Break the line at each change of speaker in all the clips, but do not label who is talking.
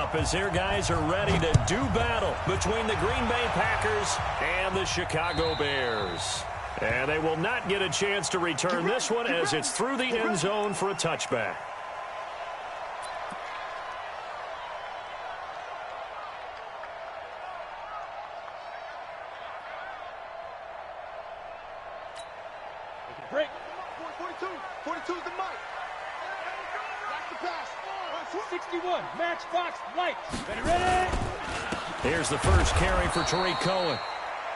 up as their guys are ready to do battle between the Green Bay Packers and the Chicago Bears. And they will not get a chance to return this one as it's through the end zone for a touchback.
Break. 42 is the mic. That's the pass. 61, matchbox lights. Ready?
Here's the first carry for Tariq Cohen.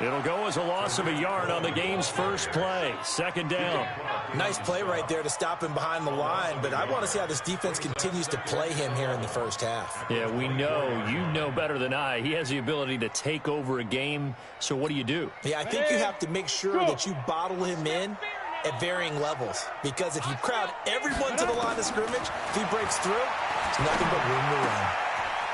It'll go as a loss of a yard on the game's first play. Second down.
Nice play right there to stop him behind the line, but I want to see how this defense continues to play him here in the first half.
Yeah, we know. You know better than I. He has the ability to take over a game, so what do you do?
Yeah, I think you have to make sure that you bottle him in at varying levels, because if you crowd everyone to the line of scrimmage, if he breaks through, it's nothing but room to run.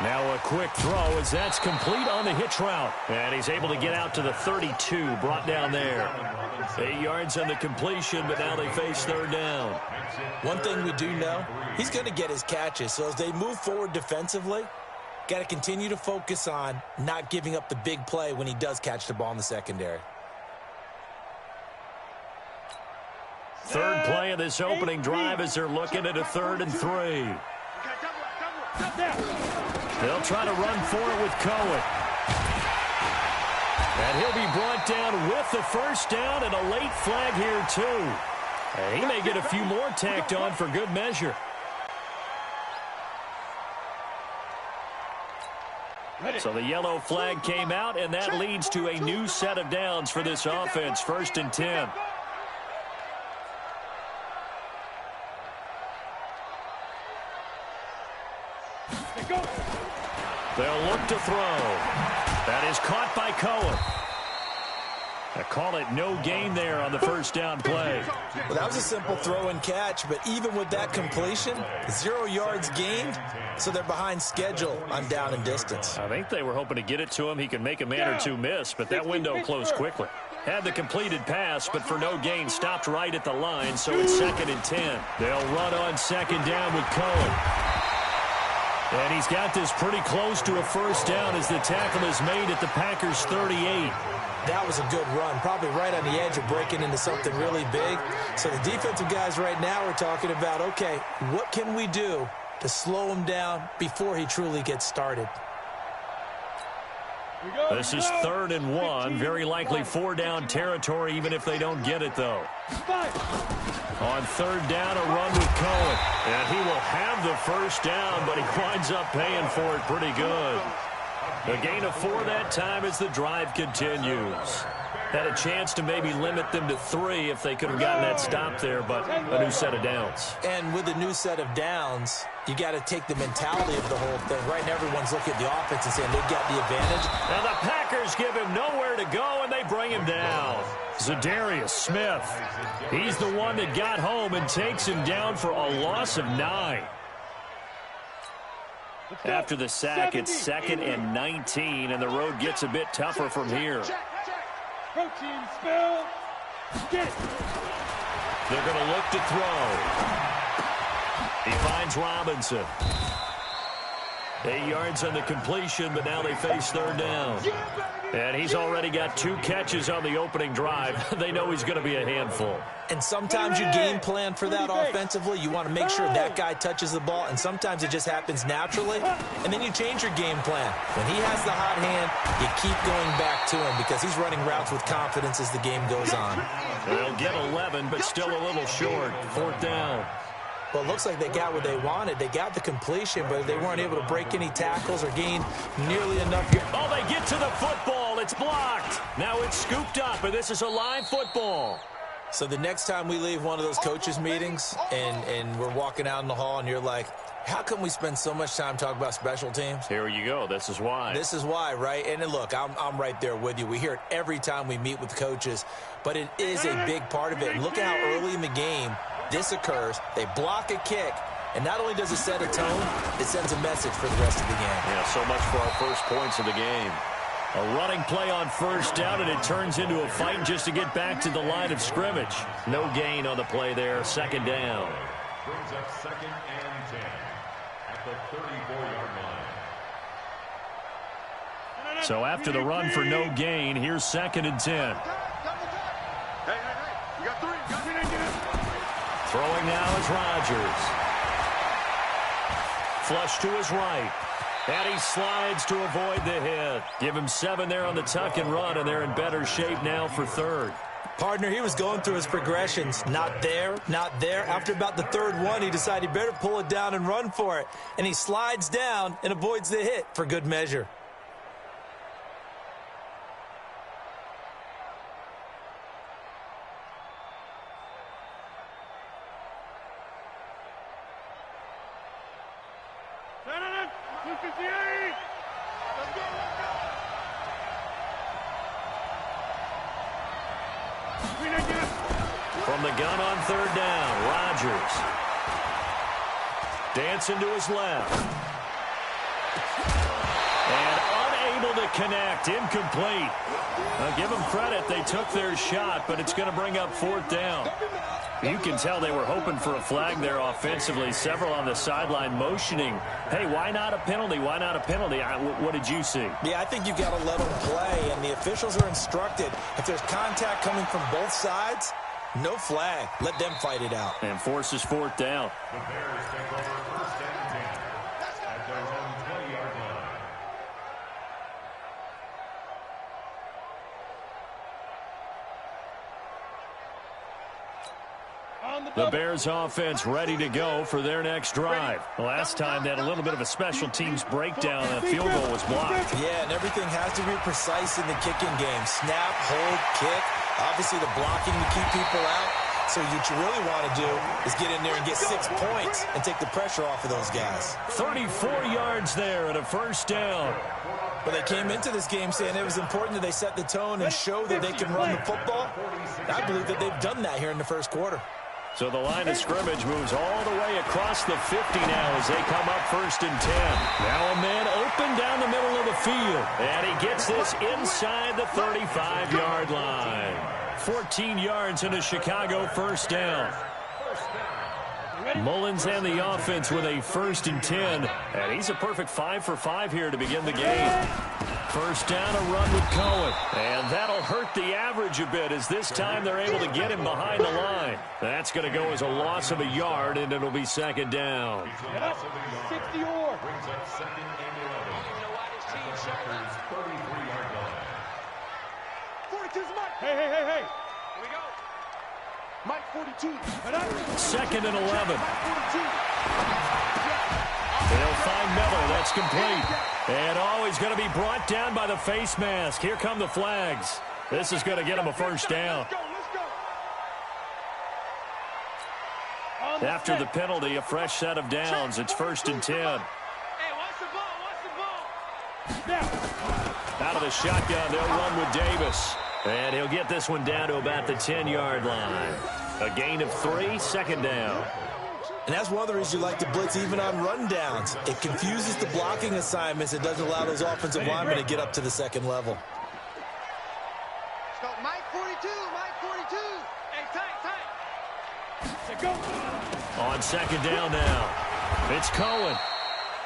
Now a quick throw as that's complete on the hitch route. And he's able to get out to the 32, brought down there. 8 yards on the completion, but now they face third down.
One thing we do know, he's going to get his catches. So as they move forward defensively, got to continue to focus on not giving up the big play when he does catch the ball in the secondary.
Third play of this opening drive as they're looking at a 3rd and 3. They'll try to run for it with Cohen. And he'll be brought down with the first down and a late flag here, too. And he may get a few more tacked on for good measure. So the yellow flag came out, and that leads to a new set of downs for this offense. 1st and 10. They'll look to throw. That is caught by Cohen. They call it no gain there on the first down play.
Well, that was a simple throw and catch, but even with that completion, 0 yards gained, so they're behind schedule on down and distance.
I think they were hoping to get it to him. He could make a man or two miss, but that window closed quickly. Had the completed pass, but for no gain, stopped right at the line, so it's 2nd and 10. They'll run on 2nd down with Cohen. And he's got this pretty close to a first down as the tackle is made at the Packers' 38.
That was a good run, probably right on the edge of breaking into something really big. So the defensive guys right now are talking about, okay, what can we do to slow him down before he truly gets started?
This is 3rd and 1, very likely 4-down territory, even if they don't get it, though. On 3rd down, a run with Cohen. And he will have the first down, but he winds up paying for it pretty good. A gain of 4 that time as the drive continues. Had a chance to maybe limit them to 3 if they could have gotten that stop there, but a new set of downs.
And with a new set of downs, you got to take the mentality of the whole thing. Right now, everyone's looking at the offense and saying they've got the advantage.
Now the Packers give him nowhere to go, and they bring him down. Zadarius Smith. He's the one that got home and takes him down for a loss of 9. After the sack, it's 2nd and 19, and the road gets a bit tougher from here.
Protein spill. Get it.
They're going to look to throw. He finds Robinson. 8 yards on the completion, but now they face 3rd down. And he's already got 2 catches on the opening drive. They know he's going to be a handful.
And sometimes you game plan for that offensively. You want to make sure that guy touches the ball, and sometimes it just happens naturally. And then you change your game plan. When he has the hot hand, you keep going back to him because he's running routes with confidence as the game goes on.
They'll get 11, but still a little short. 4th down.
Well, it looks like they got what they wanted. They got the completion, but they weren't able to break any tackles or gain nearly enough.
Oh, they get to the football. It's blocked. Now it's scooped up, and this is a live football.
So the next time we leave one of those coaches' meetings and we're walking out in the hall and you're like, how come we spend so much time talking about special teams?
Here you go. This is why.
This is why, right? And look, I'm right there with you. We hear it every time we meet with coaches, but it is a big part of it. And look at how early in the game this occurs. They block a kick, and not only does it set a tone, it sends a message for the rest of the game.
Yeah, so much for our first points of the game. A running play on first down, and it turns into a fight just to get back to the line of scrimmage. No gain on the play there. 2nd down.
Brings up 2nd and 10 at the 34-yard line.
So after the run for no gain, here's 2nd and 10.
You got 3.
Throwing now is Rodgers. Flush to his right. And he slides to avoid the hit. Give him 7 there on the tuck and run, and they're in better shape now for 3rd.
Partner, he was going through his progressions. Not there, not there. After about the 3rd one, he decided he better pull it down and run for it. And he slides down and avoids the hit for good measure.
From the gun on 3rd down, Rodgers. Dancing to his left. And unable to connect, incomplete. Now give them credit, they took their shot, but it's going to bring up 4th down. You can tell they were hoping for a flag there offensively. Several on the sideline motioning, hey, why not a penalty? Why not a penalty? What did you see?
Yeah, I think you've got to let them play, and the officials are instructed. If there's contact coming from both sides, no flag. Let them fight it out.
And forces 4th down.
The Bears take over 1st and 10 at their own 20-yard line.
The Bears offense ready to go for their next drive. Last time they had a little bit of a special teams breakdown and a field goal was blocked.
Yeah, and everything has to be precise in the kicking game. Snap, hold, kick. Obviously the blocking to keep people out. So what you really want to do is get in there and get 6 points and take the pressure off of those guys.
34 yards there and a 1st down.
But they came into this game saying it was important that they set the tone and show that they can run the football. I believe that they've done that here in the 1st quarter.
So the line of scrimmage moves all the way across the 50 now as they come up 1st and 10. Now a man open down the middle of the field. And he gets this inside the 35-yard line. 14 yards in a Chicago 1st down. Mullins and the offense with a 1st and 10. And he's a perfect 5 for 5 here to begin the game. 1st down, a run with Cohen. And that'll hurt the average a bit as this time they're able to get him behind the line. That's going to go as a loss of a yard, and it'll be 2nd down.
60 or.
Brings up 2nd and 33-yard line.
42's Mike. Hey. Here we go. Mike 42.
2nd and 11.
Mike 42.
They'll find Miller. That's complete. And he's going to be brought down by the face mask. Here come the flags. This is going to get him a 1st down. After the penalty, a fresh set of downs. It's 1st and 10.
Hey, watch the ball.
Out of the shotgun, they'll run with Davis. And he'll get this one down to about the 10-yard line. A gain of 3, 2nd down.
And that's one of the reasons you like to blitz even on rundowns. It confuses the blocking assignments. It doesn't allow those offensive linemen to get up to the 2nd level.
Let's go. Mike 42. Hey, tight. Go.
On 2nd down now, it's Cohen.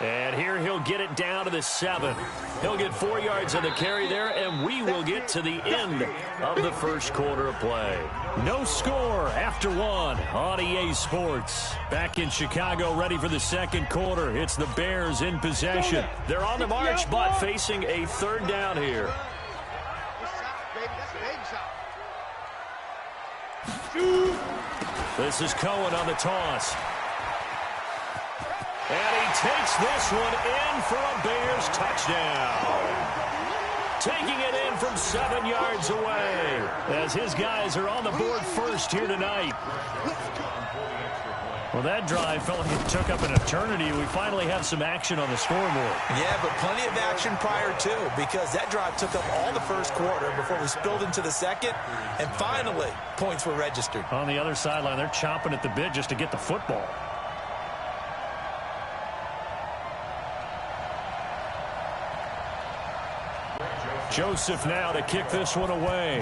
And here he'll get it down to the 7. He'll get 4 yards on the carry there, and we will get to the end of the 1st quarter of play. No score after 1 on EA Sports. Back in Chicago, ready for the 2nd quarter. It's the Bears in possession. They're on the march, but facing a 3rd down here. This is Cohen on the toss. And he takes this one in for a Bears touchdown. Taking it in from 7 yards away as his guys are on the board first here tonight. Well, that drive felt like it took up an eternity. We finally have some action on the scoreboard.
Yeah, but plenty of action prior to, because that drive took up all the 1st quarter before we spilled into the 2nd, and finally, points were registered.
On the other sideline, they're chomping at the bit just to get the football. Joseph now to kick this one away.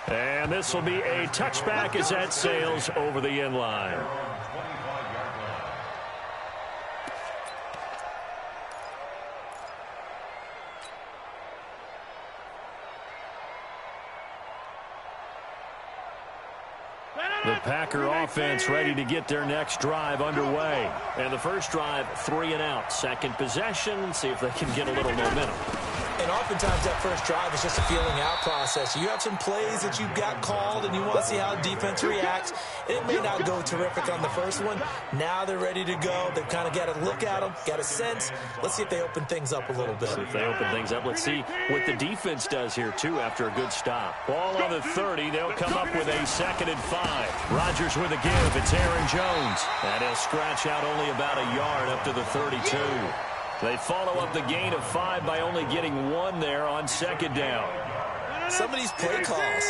And this will be a touchback as that sails over the end line. The Packer offense ready to get their next drive underway. And the first drive, 3 and out. Second possession, see if they can get a little momentum.
And oftentimes that first drive is just a feeling out process. You have some plays that you've got called and you want to see how the defense reacts. It may not go terrific on the first one. Now they're ready to go. They've kind of got to look at them, got a sense. Let's see if they open things up a little bit.
See if they open things up. Let's see what the defense does here, too, after a good stop. Ball on the 30. They'll come up with a 2nd and 5. Rodgers with a give. It's Aaron Jones. And he'll scratch out only about a yard up to the 32. They follow up the gain of 5 by only getting 1 there on 2nd down.
Some of these play calls,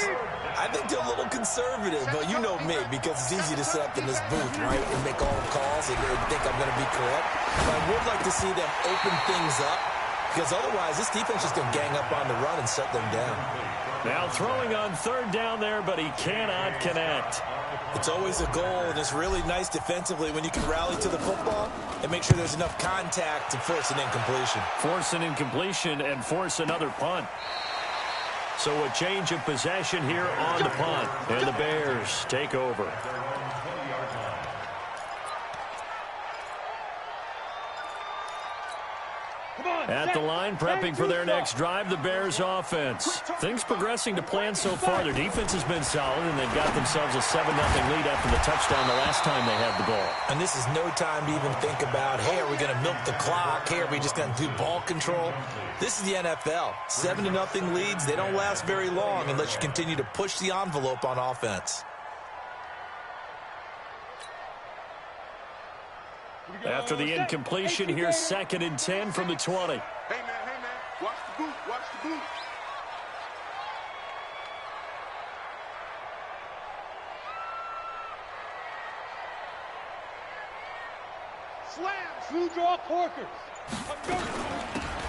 I think they're a little conservative, but you know me, because it's easy to sit up in this booth, right, and make all the calls and think I'm going to be correct. But I would like to see them open things up, because otherwise this defense is going to gang up on the run and shut them down.
Now throwing on 3rd down there, but he cannot connect.
It's always a goal, and it's really nice defensively when you can rally to the football and make sure there's enough contact to force an incompletion.
Force an incompletion and force another punt. So a change of possession here on the punt. And the Bears take over. At the line, prepping for their next drive, the Bears offense. Things progressing to plan so far. Their defense has been solid, and they've got themselves a 7-0 lead after the touchdown the last time they had the ball.
And this is no time to even think about, hey, are we going to milk the clock? Hey, are we just going to do ball control? This is the NFL. 7-0 leads, they don't last very long unless you continue to push the envelope on offense.
After the incompletion, here's 2nd and 10 from the 20.
Hey, man, watch the boot, watch the boot. Slam, smooth draw Corkers.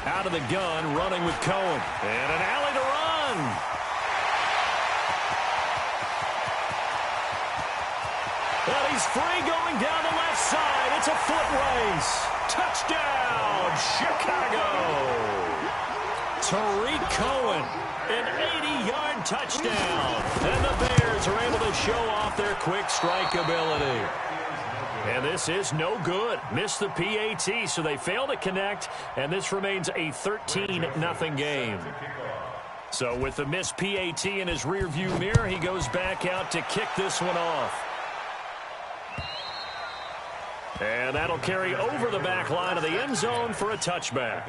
Out of the gun, running with Cohen. And an alley to run. And he's free going down the left side. It's a foot race. Touchdown, Chicago. Tariq Cohen, an 80-yard touchdown. And the Bears are able to show off their quick strike ability. And this is no good. Missed the PAT, so they fail to connect, and this remains a 13-0 game. So with the missed PAT in his rearview mirror, he goes back out to kick this one off. And that'll carry over the back line of the end zone for a touchback.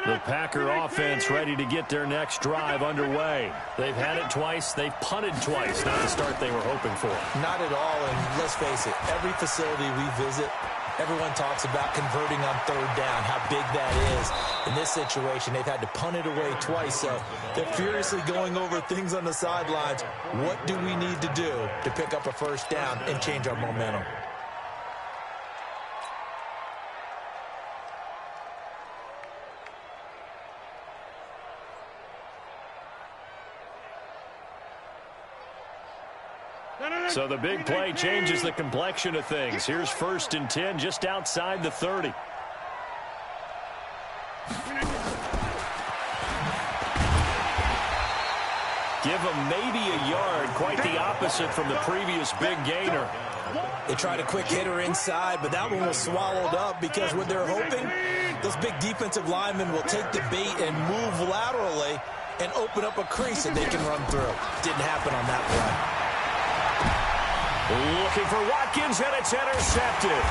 The Packer offense ready to get their next drive underway. They've had it twice. They've punted twice. Not the start they were hoping for.
Not at all, and let's face it, every facility we visit, everyone talks about converting on 3rd down, how big that is. In this situation, they've had to punt it away twice, so they're furiously going over things on the sidelines. What do we need to do to pick up a 1st down and change our momentum?
So the big play changes the complexion of things. Here's 1st and 10 just outside the 30. Give them maybe a yard, quite the opposite from the previous big gainer.
They tried a quick hitter inside, but that one was swallowed up because what they're hoping, those big defensive linemen will take the bait and move laterally and open up a crease that they can run through. Didn't happen on that play.
Looking for Watkins, and it's intercepted.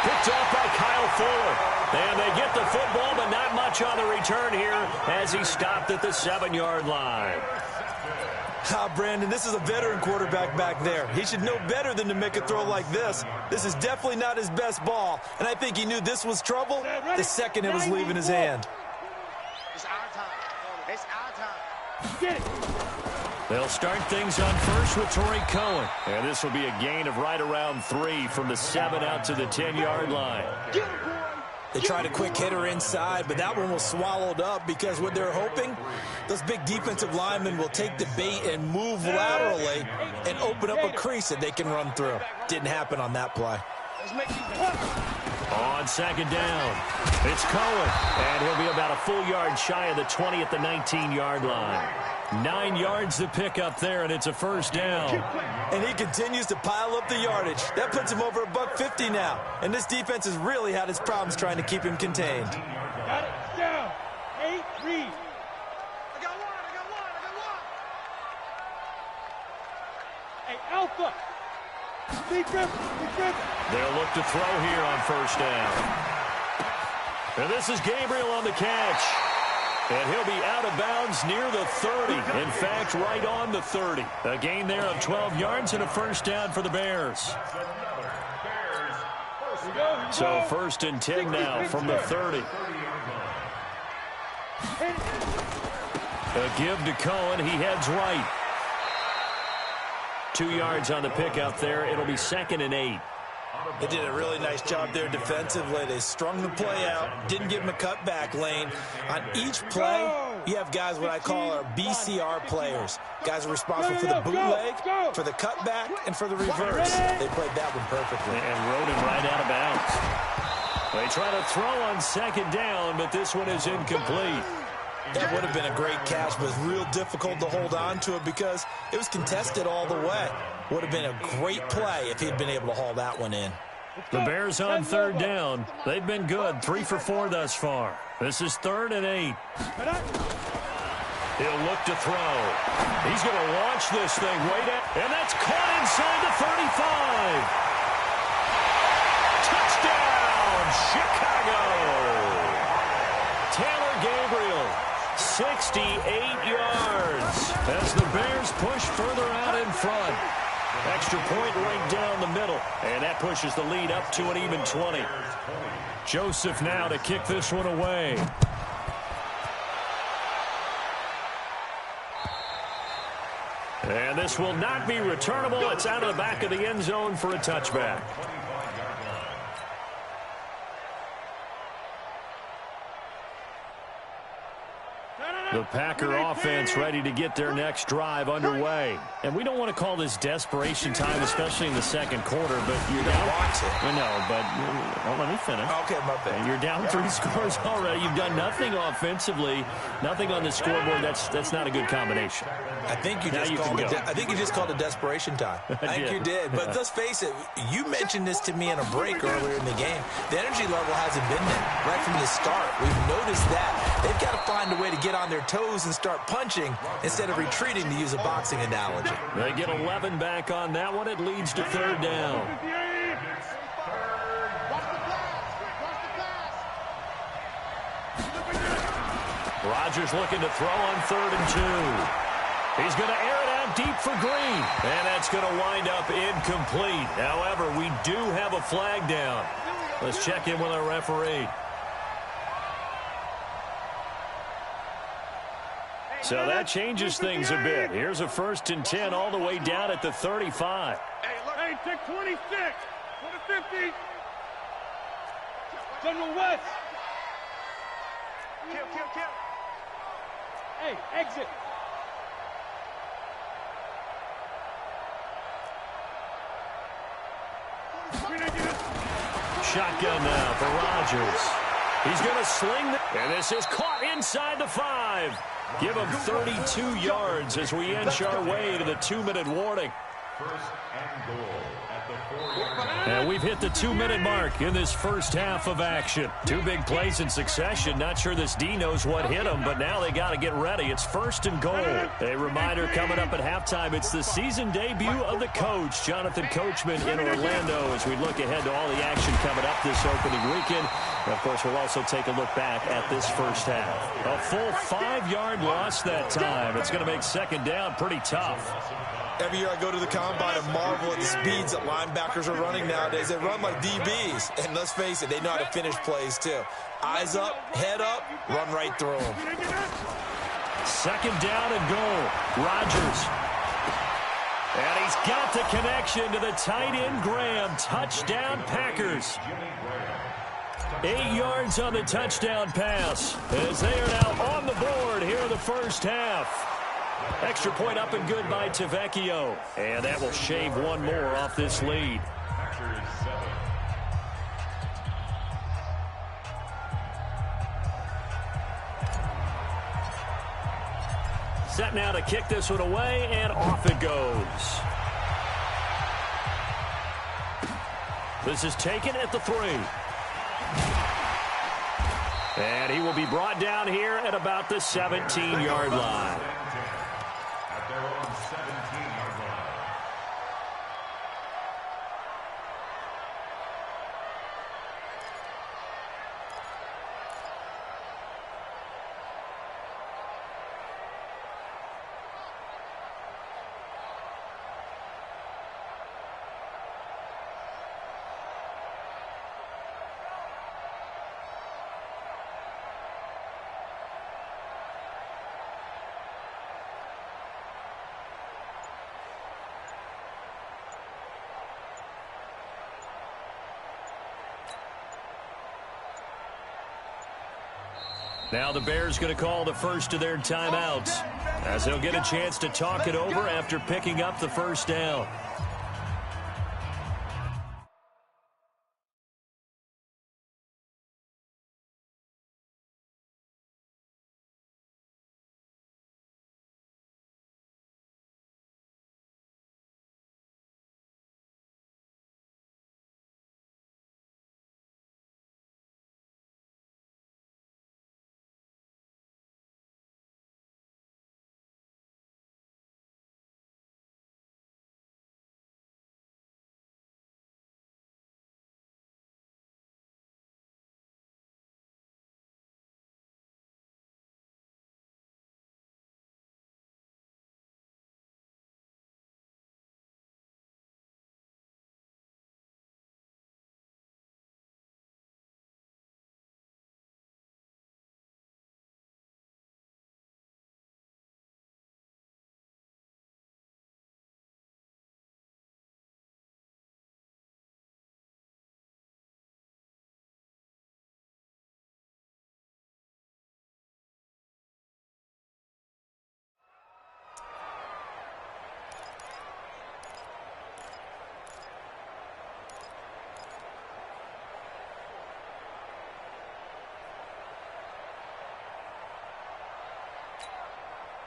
Picked off by Kyle Fuller. And they get the football, but not much on the return here as he stopped at the 7-yard line.
Brandon, this is a veteran quarterback back there. He should know better than to make a throw like this. This is definitely not his best ball, and I think he knew this was trouble the second it was leaving his hand.
It's our time. It's our time. Get it.
They'll start things on first with Tariq Cohen. And this will be a gain of right around 3 from the 7 out to the 10-yard line.
They tried a quick hitter inside, but that one was swallowed up because what they're hoping, those big defensive linemen will take the bait and move laterally and open up a crease that they can run through. Didn't happen on that play.
On second down, it's Cohen, and he'll be about a full yard shy of the 20 at the 19-yard line. 9 yards to pick up there, and it's a first down.
And he continues to pile up the yardage. That puts him over $150 now. And this defense has really had its problems trying to keep him contained.
Got it down. 8, read.
I got one.
Hey, Alpha. Secret.
They'll look to throw here on first down. And this is Gabriel on the catch. And he'll be out of bounds near the 30. In fact, right on the 30. A gain there of 12 yards and a first down for the Bears. So first and 10 now from the 30. A give to Cohen. He heads right. 2 yards on the pickup there. It'll be second and 8.
They did a really nice job there defensively. They strung the play out, didn't give him a cutback lane. On each play, you have guys what I call our BCR players. Guys are responsible for the bootleg, for the cutback, and for the reverse. They played that one perfectly.
And rode him right out of bounds. They try to throw on second down, but this one is incomplete.
That would have been a great catch, but it's real difficult to hold on to it because it was contested all the way. Would have been a great play if he'd been able to haul that one in.
The Bears on third down. They've been good, 3 for 4 thus far. This is third and 8. He'll look to throw. He's going to launch this thing way down, and that's caught inside the 35. Touchdown, Chicago. Taylor Gabriel, 68 yards as the Bears push further out in front. Extra point right down the middle, and that pushes the lead up to an even 20. Joseph now to kick this one away. And this will not be returnable. It's out of the back of the end zone for a touchback. The Packer offense ready to get their next drive underway. And we don't want to call this desperation time, especially in the second quarter, but you're down. I know, but let me finish.
Okay, my bad.
You're down 3 scores already. You've done nothing offensively, nothing on the scoreboard. That's not a good combination.
I think you just called it desperation time. I think you did. But let's face it, you mentioned this to me in a break earlier in the game. The energy level hasn't been there right from the start. We've noticed that. They've got to find a way to get on their toes and start punching instead of retreating, to use a boxing analogy.
They get 11 back on that one. It leads to third down. Rodgers looking to throw on 3rd and 2. He's going to air it out deep for Green. And that's going to wind up incomplete. However, we do have a flag down. Let's check in with our referee. So that changes things a bit. Here's a 1st and 10 all the way down at the 35.
Hey, take 26. Go to 50. General West.
Kill.
Hey, exit.
Shotgun now for Rodgers. He's going to sling and this is caught inside the 5. Give him 32 yards as we inch our way to the 2-minute warning. And we've hit the 2-minute mark in this first half of action. 2 big plays in succession. Not sure this D knows what hit him, but now they got to get ready. It's 1st and goal. A reminder coming up at halftime. It's the season debut of the coach, Jonathan Coachman, in Orlando, as we look ahead to all the action coming up this opening weekend. And of course, we'll also take a look back at this first half. A full 5-yard loss that time. It's going to make second down pretty tough.
Every year I go to the combine and marvel at the speeds that linebackers are running nowadays. They run like DBs. And let's face it, they know how to finish plays too. Eyes up, head up, run right through them.
Second down and goal. Rodgers. And he's got the connection to the tight end, Graham. Touchdown, Packers. 8 yards on the touchdown pass as they are now on the board here in the first half. Extra point up and good by Tavecchio. And that will shave one more off this lead. Set now to kick this one away, and off it goes. This is taken at the 3. And he will be brought down here at about the 17-yard line.
At their own 17-yard line.
Now the Bears going to call the first of their timeouts as they'll get a chance to talk it over after picking up the first down.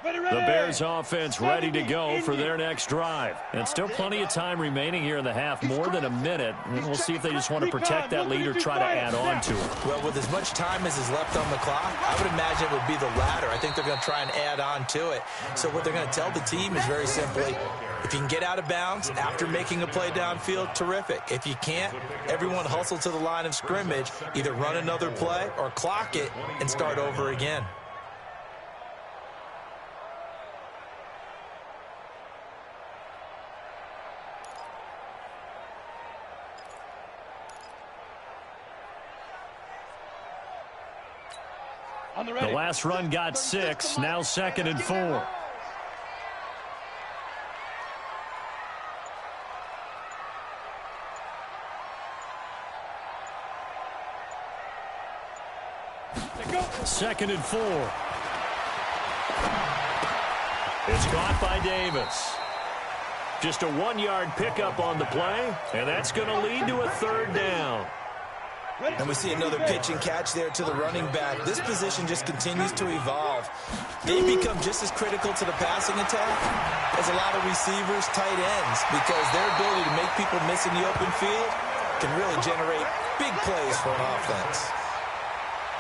The Bears offense ready to go for their next drive. And still plenty of time remaining here in the half, more than a minute. And we'll see if they just want to protect that lead or try to add on to it.
Well, with as much time as is left on the clock, I would imagine it would be the latter. I think they're going to try and add on to it. So what they're going to tell the team is very simply, if you can get out of bounds after making a play downfield, terrific. If you can't, everyone hustle to the line of scrimmage, either run another play or clock it and start over again.
The last run got 6, now 2nd and 4. Second and 4. It's caught by Davis. Just a 1-yard pickup on the play, and that's going to lead to a 3rd down.
And we see another pitch and catch there to the running back. This position just continues to evolve. They become just as critical to the passing attack as a lot of receivers, tight ends, because their ability to make people miss in the open field can really generate big plays for an offense.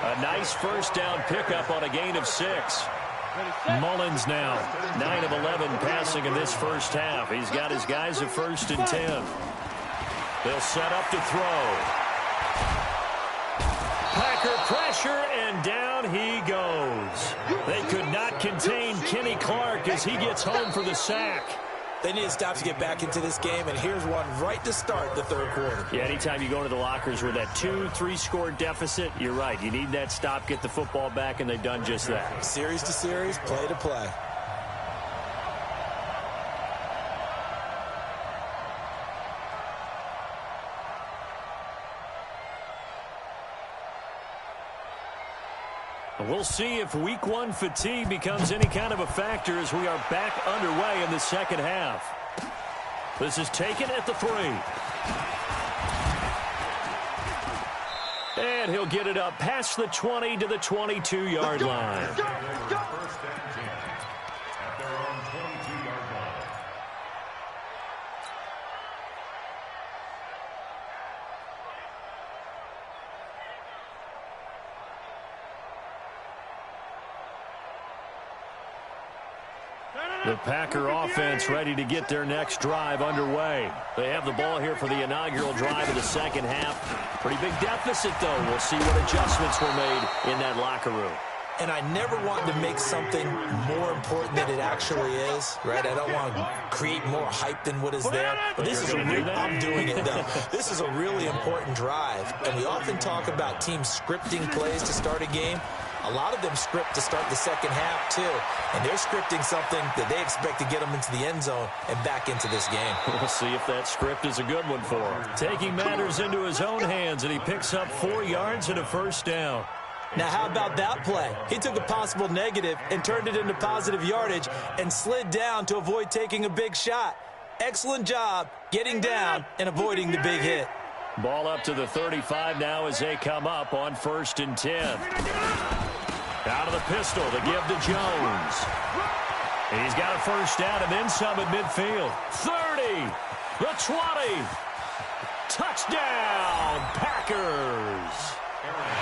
A nice first down pickup on a gain of 6. Mullins now, 9 of 11 passing in this first half. He's got his guys at 1st and 10. They'll set up to throw. Packer pressure, and down he goes. They could not contain Kenny Clark as he gets home for the sack.
They need to stop to get back into this game, and here's one right to start the 3rd quarter.
Yeah, anytime you go into the lockers with that 2-3 score deficit, you're right. You need that stop, get the football back, and they've done just that.
Series to series, play to play.
We'll see if week one fatigue becomes any kind of a factor as we are back underway in the second half. This is taken at the 3. And he'll get it up past the 20 to the 22-yard line.
First and 10 at their own 22-yard line.
The Packer offense ready to get their next drive underway. They have the ball here for the inaugural drive of the second half. Pretty big deficit, though. We'll see what adjustments were made in that locker room.
And I never want to make something more important than it actually is, right? I don't want to create more hype than what is there. But this is I'm doing it, though. This is a really important drive. And we often talk about teams scripting plays to start a game. A lot of them script to start the second half, too. And they're scripting something that they expect to get them into the end zone and back into this game.
We'll see if that script is a good one for him. Taking matters into his own hands, and he picks up 4 yards and a first down.
Now, how about that play? He took a possible negative and turned it into positive yardage and slid down to avoid taking a big shot. Excellent job getting down and avoiding the big hit.
Ball up to the 35 now as they come up on 1st and 10. Out of the pistol to give to Jones. He's got a first down and then some at midfield. 30, the 20. Touchdown, Packers.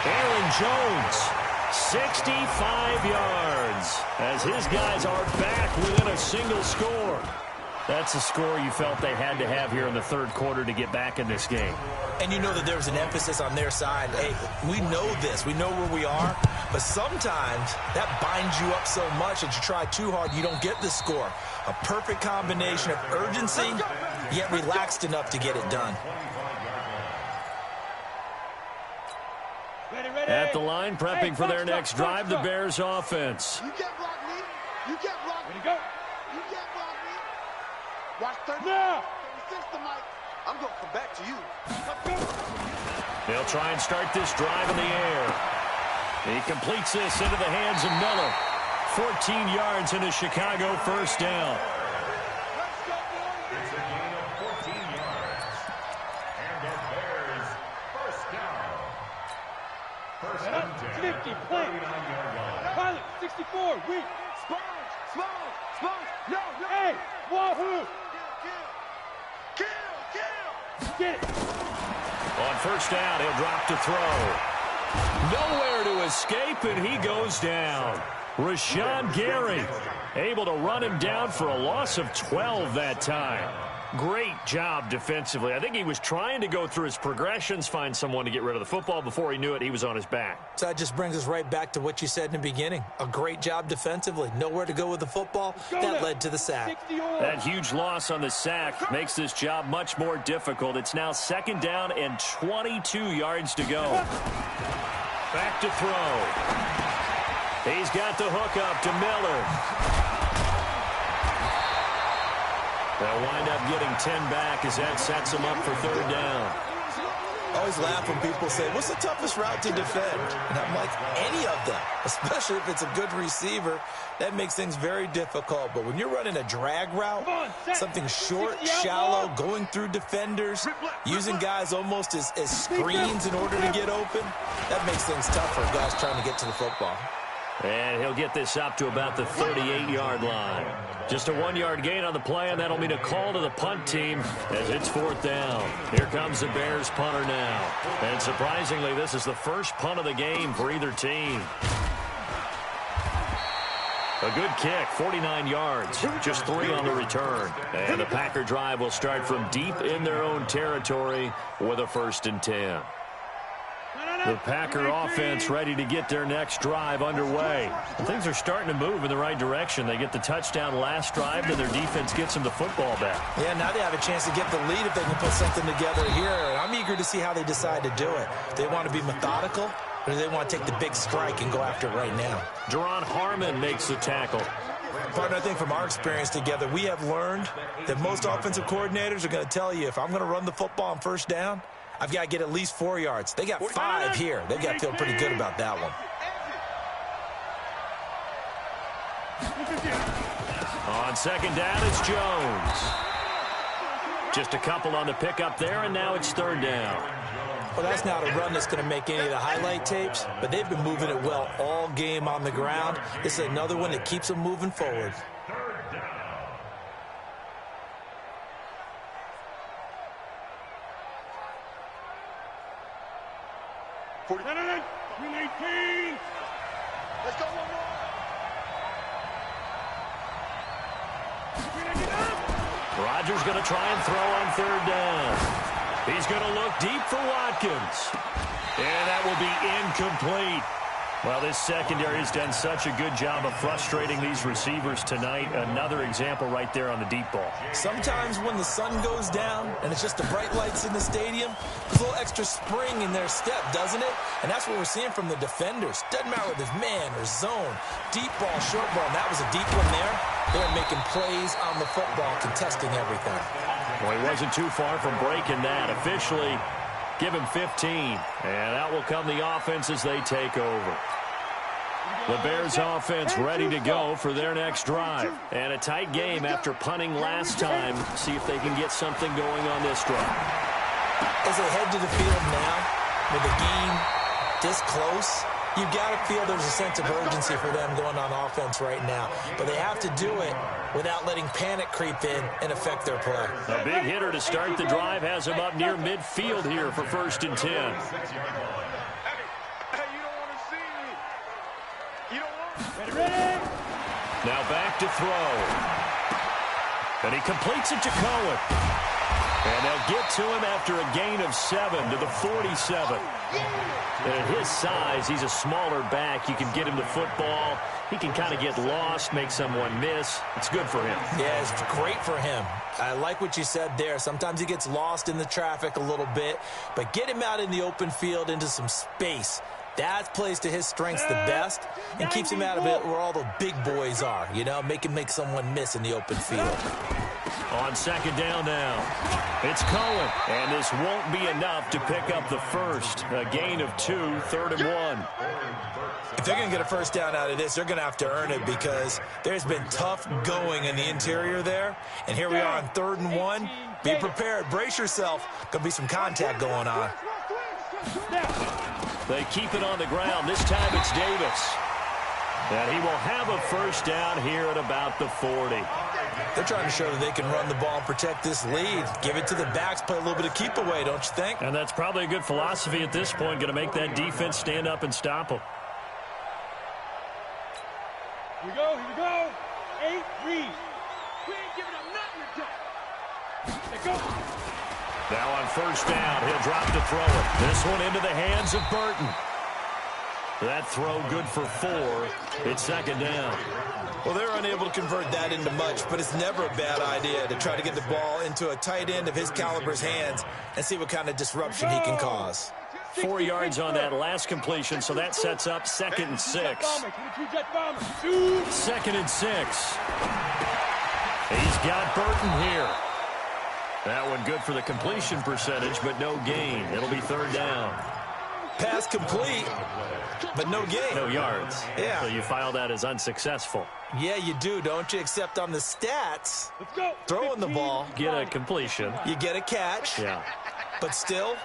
Aaron Jones, 65 yards as his guys are back within a single score. That's a score you felt they had to have here in the third quarter to get back in this game.
And you know that there was an emphasis on their side. Hey, we know this. We know where we are. But sometimes that binds you up so much that you try too hard, you don't get the score. A perfect combination of urgency, yet relaxed enough to get it done.
At the line, prepping for their next drive, the Bears offense.
You get block me. You get block me.
Go.
You get block me. Watch 30.
No.
36 to Mike. I'm going to come back to you.
They'll try and start this drive in the air. He completes this into the hands of Miller. 14 yards and a Chicago first down.
It's a gain of 14 yards. And the Bears first down. First and 10.
50, play.
39-yard line.
Pilot, 64, weak.
Sponge. No.
Hey, wahoo.
Kill.
Get it.
On first down, he'll drop to throw. Nowhere to escape, and he goes down. Rashawn Gary able to run him down for a loss of 12 that time. Great job defensively. I think he was trying to go through his progressions, find someone to get rid of the football. Before he knew it, he was on his back.
So that just brings us right back to what you said in the beginning. A great job defensively. Nowhere to go with the football. That led to the sack.
That huge loss on the sack makes this job much more difficult. It's now 2nd down and 22 yards to go. Back to throw. He's got the hook up to Miller. They'll wind up getting 10 back as that sets them up for 3rd down.
I always laugh when people say, what's the toughest route to defend? And I'm like, any of them, especially if it's a good receiver. That makes things very difficult. But when you're running a drag route, something short, shallow, going through defenders, using guys almost as screens in order to get open, that makes things tough for guys trying to get to the football.
And he'll get this up to about the 38-yard line. Just a 1-yard gain on the play, and that'll mean a call to the punt team as it's 4th down. Here comes the Bears punter now. And surprisingly, this is the first punt of the game for either team. A good kick, 49 yards, just 3 on the return. And the Packer drive will start from deep in their own territory with a 1st and 10. The Packer offense ready to get their next drive underway. Things are starting to move in the right direction. They get the touchdown last drive, and their defense gets them the football back.
Yeah, now they have a chance to get the lead if they can put something together here. I'm eager to see how they decide to do it. They want to be methodical, or do they want to take the big strike and go after it right now?
Jerron Harmon makes the tackle.
Partner, I think from our experience together, we have learned that most offensive coordinators are going to tell you, if I'm going to run the football on 1st down, I've got to get at least 4 yards. They got 5 here. They've got to feel pretty good about that one.
On second down, it's Jones. Just a couple on the pickup there, and now it's third down.
Well, that's not a run that's going to make any of the highlight tapes, but they've been moving it well all game on the ground. This is another one that keeps them moving forward.
Third down.
Let's go one more.
Rodgers going to try and throw on third down. He's going to look deep for Watkins. And that will be incomplete. Well, this secondary has done such a good job of frustrating these receivers tonight. Another example right there on the deep ball.
Sometimes when the sun goes down and it's just the bright lights in the stadium, there's a little extra spring in their step, doesn't it? And that's what we're seeing from the defenders. Doesn't matter whether it's man or zone, deep ball, short ball. And that was a deep one there. They're making plays on the football, contesting everything.
Well, he wasn't too far from breaking that. Officially, give him 15. And out will come the offense as they take over. The Bears offense ready to go for their next drive. And a tight game after punting last time. See if they can get something going on this drive.
As they head to the field now, with the game this close, you've got to feel there's a sense of urgency for them going on offense right now. But they have to do it without letting panic creep in and affect their play.
A big hitter to start the drive has him up near midfield here for 1st and 10. Now back to throw. And he completes it to Cohen. And they'll get to him after a gain of 7 to the 47. And at his size, he's a smaller back. You can get him the football. He can kind of get lost, make someone miss. It's good for him.
Yeah, it's great for him. I like what you said there. Sometimes he gets lost in the traffic a little bit. But get him out in the open field into some space. That plays to his strengths the best and keeps him out of it where all the big boys are, you know, make someone miss in the open field.
On second down now, it's Cohen, and this won't be enough to pick up the first. A gain of 2, 3rd and 1.
If they're going to get a first down out of this, they're going to have to earn it because there's been tough going in the interior there. And here we are on 3rd and 1. Be prepared. Brace yourself. Going to be some contact going on.
They keep it on the ground. This time it's Davis. And he will have a first down here at about the 40.
They're trying to show that they can run the ball and protect this lead. Give it to the backs, play a little bit of keep away, don't you think?
And that's probably a good philosophy at this point. Going to make that defense stand up and stop them.
Here we go, here we go. 8, read. We ain't giving up nothing today. Let's go.
Now on first down, he'll drop to throw it. This one into the hands of Burton. That throw good for 4. It's second down.
Well, they're unable to convert that into much, but it's never a bad idea to try to get the ball into a tight end of his caliber's hands and see what kind of disruption he can cause.
4 yards on that last completion, so that sets up 2nd and 6. 2nd and 6. He's got Burton here. That one good for the completion percentage, but no gain. It'll be 3rd down.
Pass complete, but no gain.
No yards.
Yeah.
So you file that as unsuccessful.
Yeah, you do, don't you? Except on the stats, throwing the ball,
Get a completion.
you get a catch,
Yeah.
but still,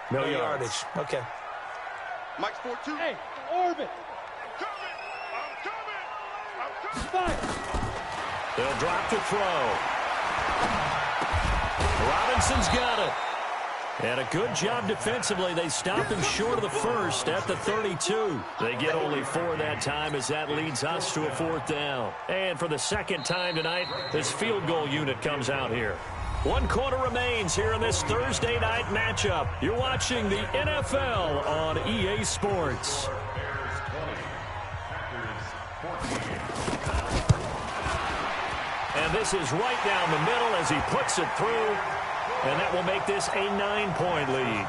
No
yardage.
yards.
Okay.
Mike's 4-2.
Hey, orbit. Fire.
They'll drop to throw. Robinson's got it. And a good job defensively. They stop him short of the first at the 32. They get only 4 that time as that leads us to a 4th down. And for the second time tonight, this field goal unit comes out here. 1 quarter remains here in this Thursday night matchup. You're watching the NFL on EA Sports. And this is right down the middle as he puts it through. And that will make this a 9-point lead.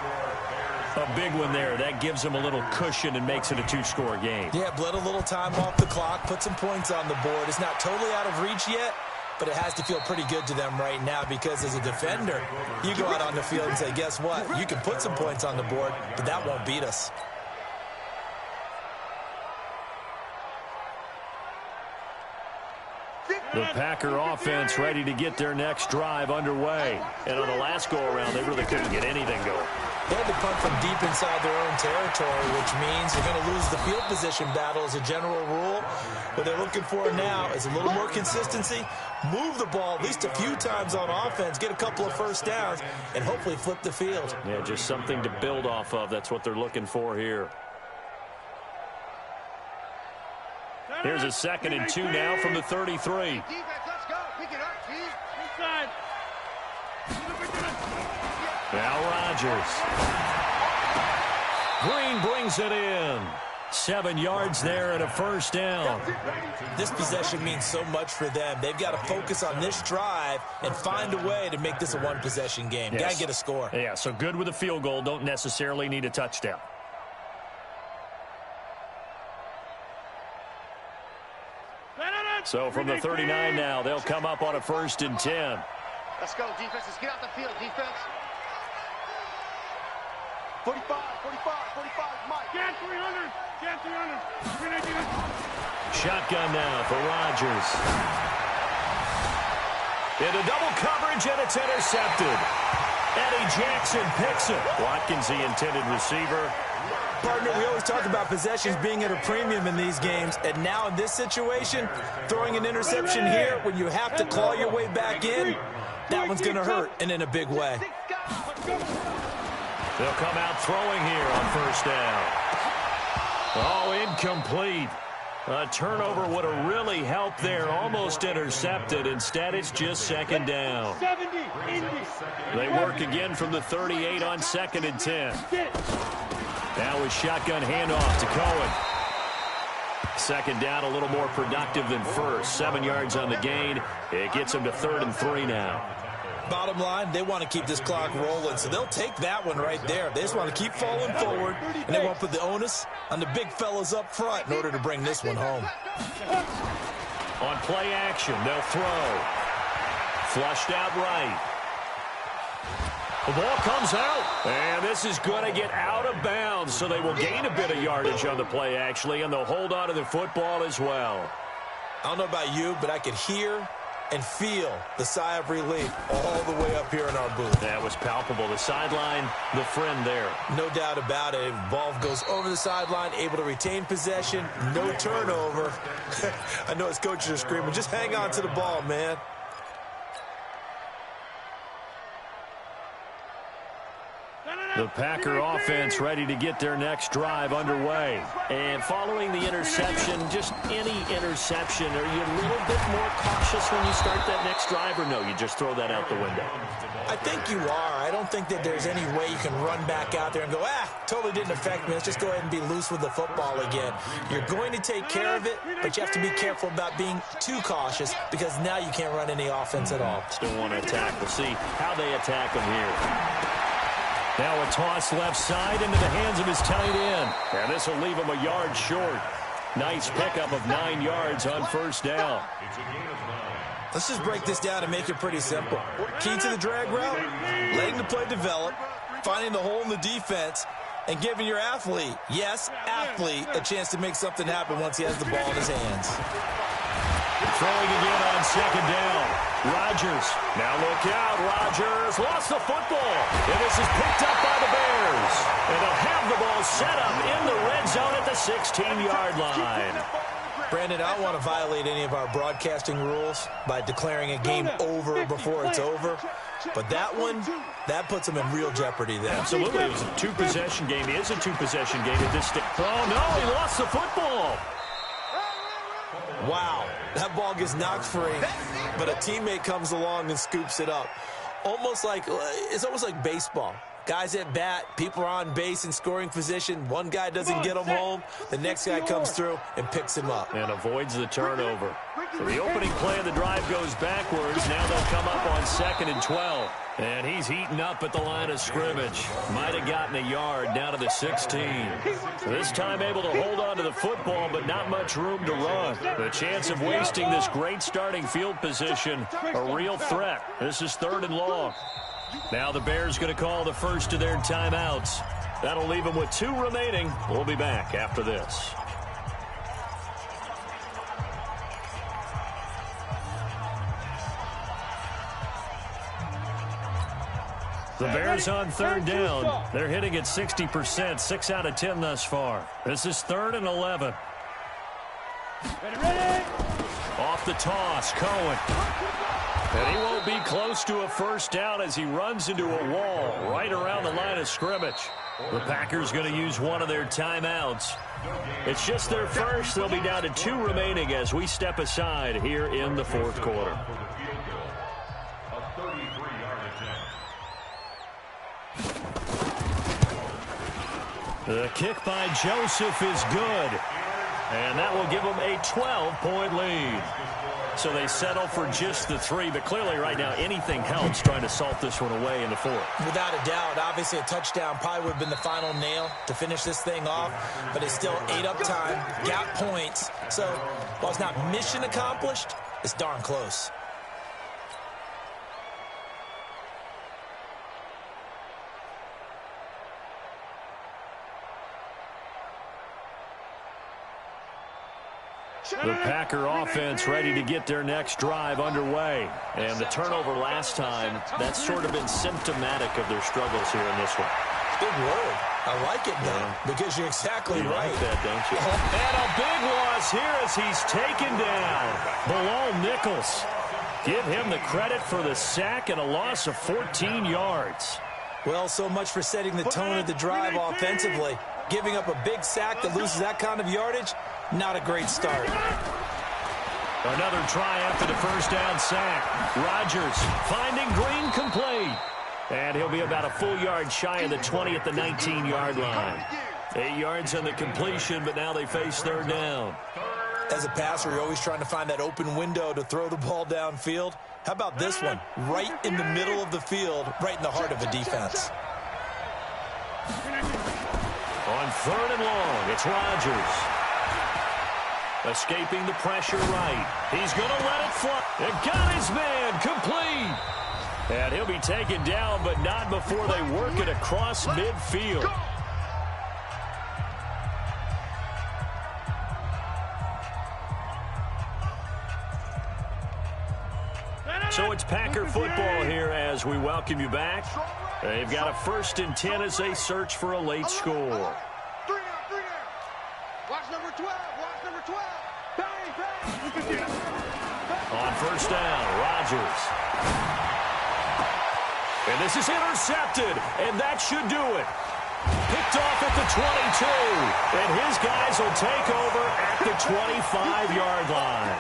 A big one there. That gives them a little cushion and makes it a 2-score game.
Yeah, bled a little time off the clock, put some points on the board. It's not totally out of reach yet, but it has to feel pretty good to them right now because as a defender, you go out on the field and say, guess what? You can put some points on the board, but that won't beat us.
The Packer offense ready to get their next drive underway. And on the last go-around, they really couldn't get anything going.
They had to punt from deep inside their own territory, which means they're going to lose the field position battle as a general rule. What they're looking for now is a little more consistency, move the ball at least a few times on offense, get a couple of first downs, and hopefully flip the field.
Yeah, just something to build off of. That's what they're looking for here. Here's a 2nd and 2 now from the 33.
Defense, let's go. We can hurt, Chief.
Inside.
Now Rodgers. Green brings it in. 7 yards there and a first down.
This possession means so much for them. They've got to focus on this drive and find a way to make this a one-possession game.
Yes.
Got to get a score.
Yeah, so good with a field goal. Don't necessarily need a touchdown. So from the 39 now, they'll come up on a 1st and 10.
Let's go, defense. Let's get out the field, defense. 45, 45, Mike.
Get 300. Get 300.
Shotgun now for Rodgers. Into double coverage, and it's intercepted. Eddie Jackson picks it. Watkins, the intended receiver.
Partner, we always talk about possessions being at a premium in these games, and now in this situation, throwing an interception here when you have to claw your way back in, that one's going to hurt, and in a big way.
They'll come out throwing here on 1st down. Oh, incomplete. A turnover would have really helped there. Almost intercepted. Instead, it's just 2nd down.
70, Indy.
They work again from the 38 on 2nd and 10. Now with shotgun handoff to Cohen. 2nd down, a little more productive than first. 7 yards on the gain. It gets them to 3rd and 3 now.
Bottom line, they want to keep this clock rolling, so they'll take that one right there. They just want to keep falling forward, and they want to put the onus on the big fellas up front in order to bring this one home.
On play action, they'll throw. Flushed out right. The ball comes out, and this is going to get out of bounds, so they will gain a bit of yardage on the play, actually, and they'll hold on to the football as well.
I don't know about you, but I could hear and feel the sigh of relief all the way up here in our booth.
That was palpable. The sideline, the friend there.
No doubt about it. Ball goes over the sideline, able to retain possession, no turnover. I know his coaches are screaming, just hang on to the ball, man.
The Packer offense ready to get their next drive underway. And following the interception, just any interception, are you a little bit more cautious when you start that next drive, or no, you just throw that out the window?
I think you are. I don't think that there's any way you can run back out there and go, totally didn't affect me. Let's just go ahead and be loose with the football again. You're going to take care of it, but you have to be careful about being too cautious because now you can't run any offense at all.
Still want to attack. We'll see how they attack them here. Now a toss left side into the hands of his tight end. And this will leave him a yard short. Nice pickup of 9 yards on 1st down.
Let's just break this down and make it pretty simple. Key to the drag route, letting the play develop, finding the hole in the defense, and giving your athlete, yes, athlete, a chance to make something happen once he has the ball in his hands.
Throwing again on 2nd down. Rodgers. Now look out. Rodgers lost the football. And this is picked up by the Bears. And they'll have the ball set up in the red zone at the 16-yard line.
Brandon, I don't want to violate any of our broadcasting rules by declaring a game over before it's over. But that one, that puts them in real jeopardy there.
Absolutely. It was a 2-possession game. It is a 2-possession game at this stage. Oh, no, he lost the football.
Wow, that ball gets knocked free, but a teammate comes along and scoops it up. It's almost like baseball. Guys at bat, people are on base in scoring position. One guy doesn't get him home. The next guy comes through and picks him up.
And avoids the turnover. So the opening play of the drive goes backwards. Now they'll come up on 2nd and 12. And he's heating up at the line of scrimmage. Might have gotten a yard down to the 16. This time able to hold on to the football, but not much room to run. The chance of wasting this great starting field position, a real threat. This is 3rd and long. Now the Bears going to call the first of their timeouts. That'll leave them with 2 remaining. We'll be back after this. The Bears on third down. They're hitting at 60%, 6 out of 10 thus far. This is 3rd and 11.
Ready.
Off the toss, Cohen. And he won't be close to a first down as he runs into a wall right around the line of scrimmage. The Packers going to use one of their timeouts. It's just their first. They'll be down to 2 remaining as we step aside here in the 4th quarter. The kick by Joseph is good. And that will give them a 12-point lead. So they settle for just the 3, but clearly right now anything helps trying to salt this one away in the 4th.
Without a doubt, obviously a touchdown probably would have been the final nail to finish this thing off, but it's still 8 up time, got points. So while it's not mission accomplished, it's darn close.
The Packer offense ready to get their next drive underway. And the turnover last time, that's sort of been symptomatic of their struggles here in this one.
Big word. I like it now because you're exactly
you
right.
Like that, don't you? And a big loss here as he's taken down. Bilal Nichols. Give him the credit for the sack and a loss of 14 yards.
Well, so much for setting the tone of the drive offensively. Giving up a big sack that loses that kind of yardage, not a great start.
Another try after the first down sack. Rodgers finding Green complete. And he'll be about a full yard shy of the 20 at the 19-yard line. 8 yards on the completion, but now they face third down.
As a passer, you're always trying to find that open window to throw the ball downfield. How about this one? Right in the middle of the field, right in the heart of a defense.
On 3rd and long, it's Rodgers. Escaping the pressure right. He's going to let it fly. And got his man complete. And he'll be taken down, but not before they work it across midfield. So it's Packer football here as we welcome you back. They've got a 1st and 10 as they search for a late score.
3 down. Watch number 12. Watch number 12. Bang, bang.
On 1st down, Rodgers. And this is intercepted, and that should do it. Picked off at the 22, and his guys will take over at the 25-yard line.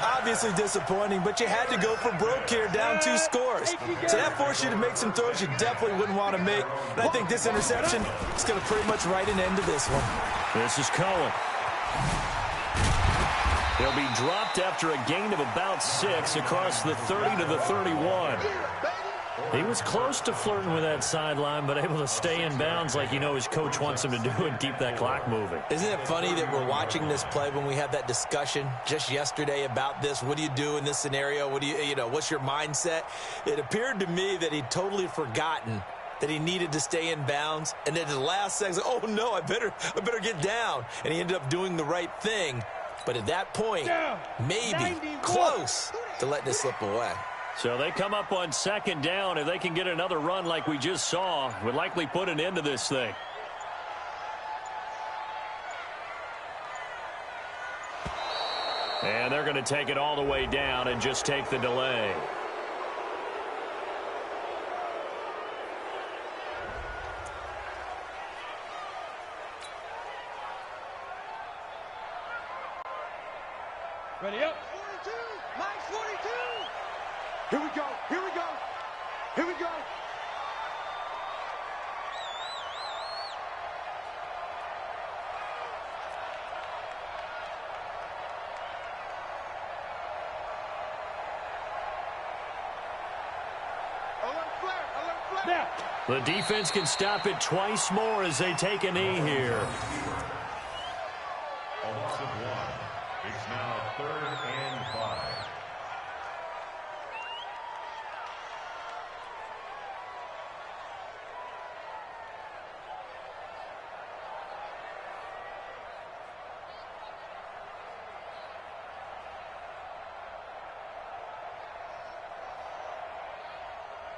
Obviously disappointing, but you had to go for broke here, down 2 scores. So that forced you to make some throws you definitely wouldn't want to make. And I think this interception is going to pretty much write an end to this one.
This is Cohen. He'll be dropped after a gain of about 6 across the 30 to the 31. He was close to flirting with that sideline, but able to stay in bounds like his coach wants him to do and keep that clock moving.
Isn't it funny that we're watching this play when we had that discussion just yesterday about this? What do you do in this scenario? What do what's your mindset? It appeared to me that he'd totally forgotten that he needed to stay in bounds, and then at the last second, oh no, I better get down. And he ended up doing the right thing. But at that point, maybe close to letting it slip away.
So they come up on 2nd down. If they can get another run like we just saw, would likely put an end to this thing. And they're going to take it all the way down and just take the delay.
Ready up.
42. Mike's 42. Here we go. Here we go. Here we go.
Now.
The defense can stop it twice more as they take a knee here.
Offensive line. It's now 3rd and 5.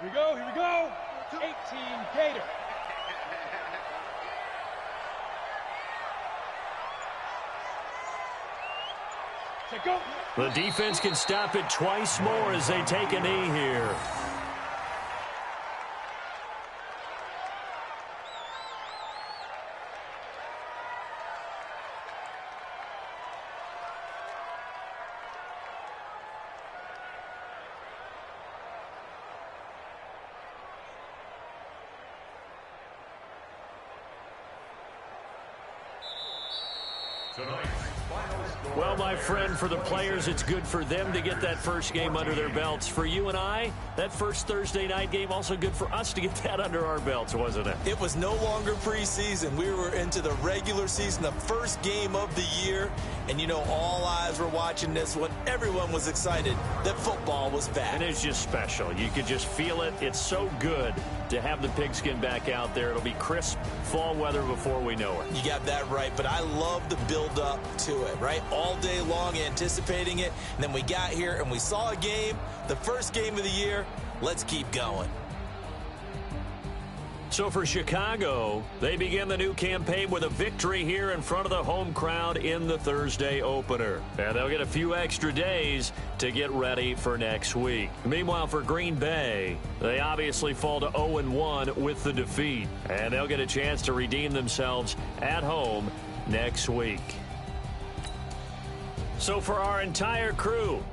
Here we go, here we go. 18 Gator. Set, go.
The defense can stop it twice more as they take a knee here. Well, my friend, for the players, it's good for them to get that first game under their belts. For you and I, that first Thursday night game, also good for us to get that under our belts, wasn't it?
It was no longer preseason. We were into the regular season, the first game of the year. And, you know, all eyes were watching this one. Everyone was excited that football was back.
And it's just special. You could just feel it. It's so good to have the pigskin back out there. It'll be crisp fall weather before we know it.
You got that right, but I love the build-up to it, right? All day long anticipating it, and then we got here and we saw a game, the first game of the year. Let's keep going.
So for Chicago, they begin the new campaign with a victory here in front of the home crowd in the Thursday opener. And they'll get a few extra days to get ready for next week. Meanwhile, for Green Bay, they obviously fall to 0-1 with the defeat. And they'll get a chance to redeem themselves at home next week. So for our entire crew,